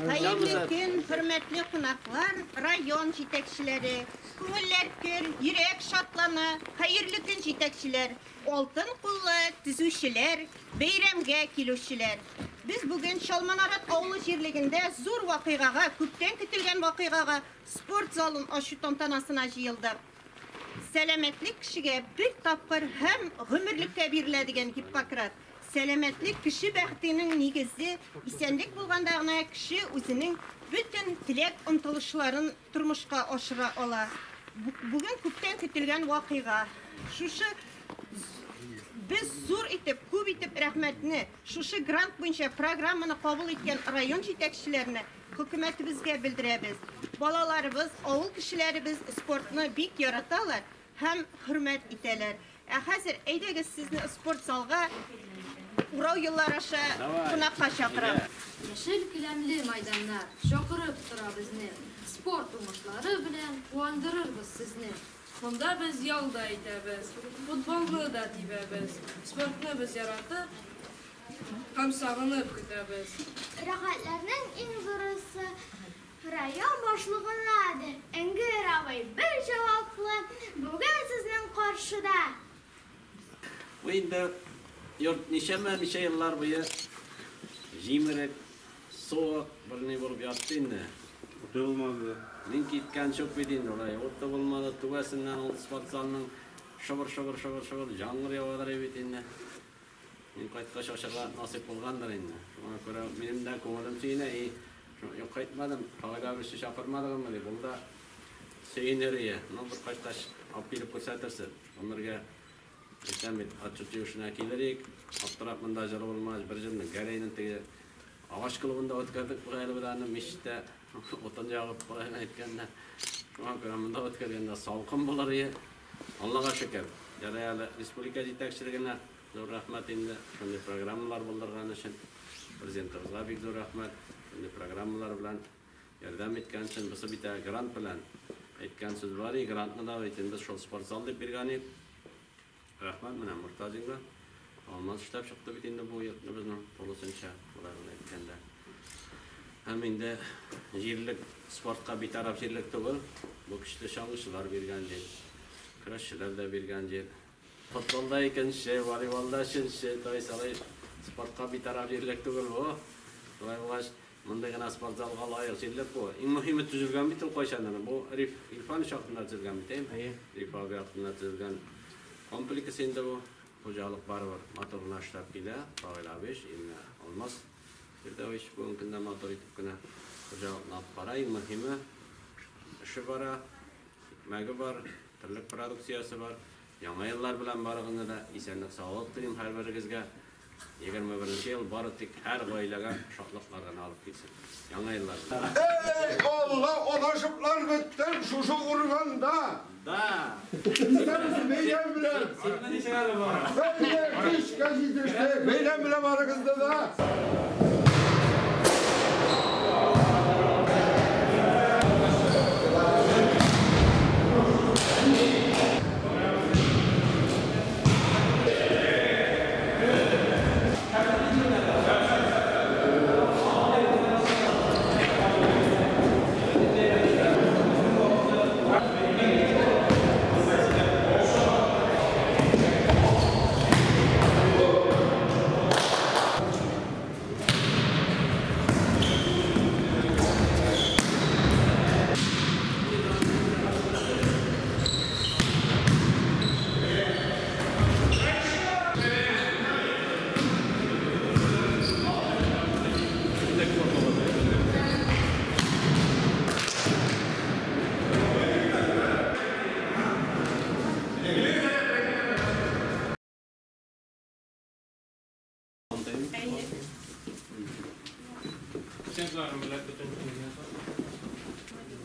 Hayırlı gün, hürmetli konaklar, rayon yetekçileri, ko'ngillar yürek şatlana, hayırlı gün yetekçiler, oltin qulli tuzuvchilar, bayramga keluvchilar. Biz bugün Şalmanarat avlu yerliginde zo'r voqeaga, ko'pdan kutilgan voqeaga sport zalın aşı tantanasına jiyildik. Selametlik kishiga bir tapqir ham g'umrlikka beriladigan Hippokrat. Selametlik kishi baxtining negizi, esenlik bo'lganda kishi o'zining bütün tilak umtilishlarini turmushga oshira ola. Bugün ko'pdan kutilgan voqea. Shusha biz zo'r etib, ko'p etib rahmatni shusha grant bo'yicha programmani qabul etgan rayon yetakchilarini hukumatimizga bildiramiz. Bolalarimiz, avul kishilarimiz sportni bek yaratalar, ham hurmat etalar. Hozir aydagiz sizni sport zalga Urov yıllar aşağı qonaqqa chaqiramiz. Yeşil gilamli maydanlar chaqirib tura bizni. Sport o'yinlari bilan quvontiramiz sizni. Bunda biz yo'lda aytamiz, futbolni da tepamiz. Sportni biz yaratib, ham sog'inib kutamiz. Rahatlarning eng zo'risi rayon boshlig'idir. Engir avay bir javobli bugun sizning qarshida. Endi yurt necha yillar bo'yi jimirib, sovuq bir bo'lib yotdi endi. Bo'lmadi. Men ketgan cho'p edin oraya. O'tda bo'lmadi, tugasidan sport zalining shobir jang'ir yog'alar edi endi. Men qaytqa shoshirlar nasib bo'lgandir endi. Shunga ko'ra menimda ko'nglim siyna, yo'q qaytmadim. Qolagavishni chaqirmadimmi deb bo'ldi. Seyneriye, bir qaytash olib kelib ko'rsatirsin. Ularga Etamit açıcı yoşuna kilerik, aptarap mında jarı olmaz bir jimni garayının tegi ağaç kılıbında o'tkazdik bu aylı bilanı meşitde otan jağıp qo'ygan aytganda şuna ko'ra mında o'tkazganda salqin bo'lar edi. Allohga shukr. Jarayali respublika yetakchiligine zo'r rahmat endi shunday programmalar bildirgani uchun prezidentimizga bek zo'r rahmat. Shunday programmalar bilan yordam etgan uchun biz bitta grant bilan aytgan so'z bor, grantni da aytindi shu sport zal deb bergani. Rahmat bilan Murtazingga olmaz ishtab chiqdi bit endi bu yurtni bizni to'lisincha ularni aytganda. Ham endi yerlik sportga betaraf yerlik tug'il, bu kishida shog'ishlar bergan yer, kurashchilarda bergan yer. Futbolda ikkinchi, voleybolda uchinchi, to'ysalay sportga betaraf yerlik tug'il bu. Voyvosh mundagina sport zalga loyiq yerlik bu. Eng muhimi tuzilgan bitim qo'yishanlar. Bu Irfan shoxtinar tuzilgan bitim. Irfan yoqtinar tuzilgan kompleks endi bu xo'jalik baribir motorni ishlab keladi, qo'ylabish, endi olmaz. Yerda ish bu kundan motor etibgina xo'jalikni olib boray, muhimi ishi bor, hikmagi bor, turlik produksiyasi bor. Yangi yillar bilan borg'inda da esenlik, sog'lik tilayman har biringizga. 21-yil boritik har oilaga shohliqlardan olib kelsin. Yangi yillar. Ey Allah, olaşıplar bittin şu urganda. Da. Beylem bilen. Beylem iş gazetesi. Beylem bilen aranızda da.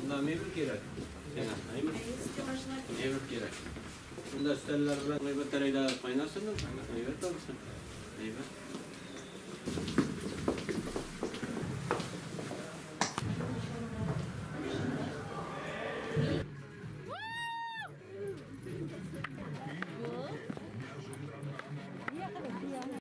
Bundan meyve gerek. Meyve gerek. Bunda üsteller bilen meyve tereyler kaynasın mı? Meyve tabii. Meyve.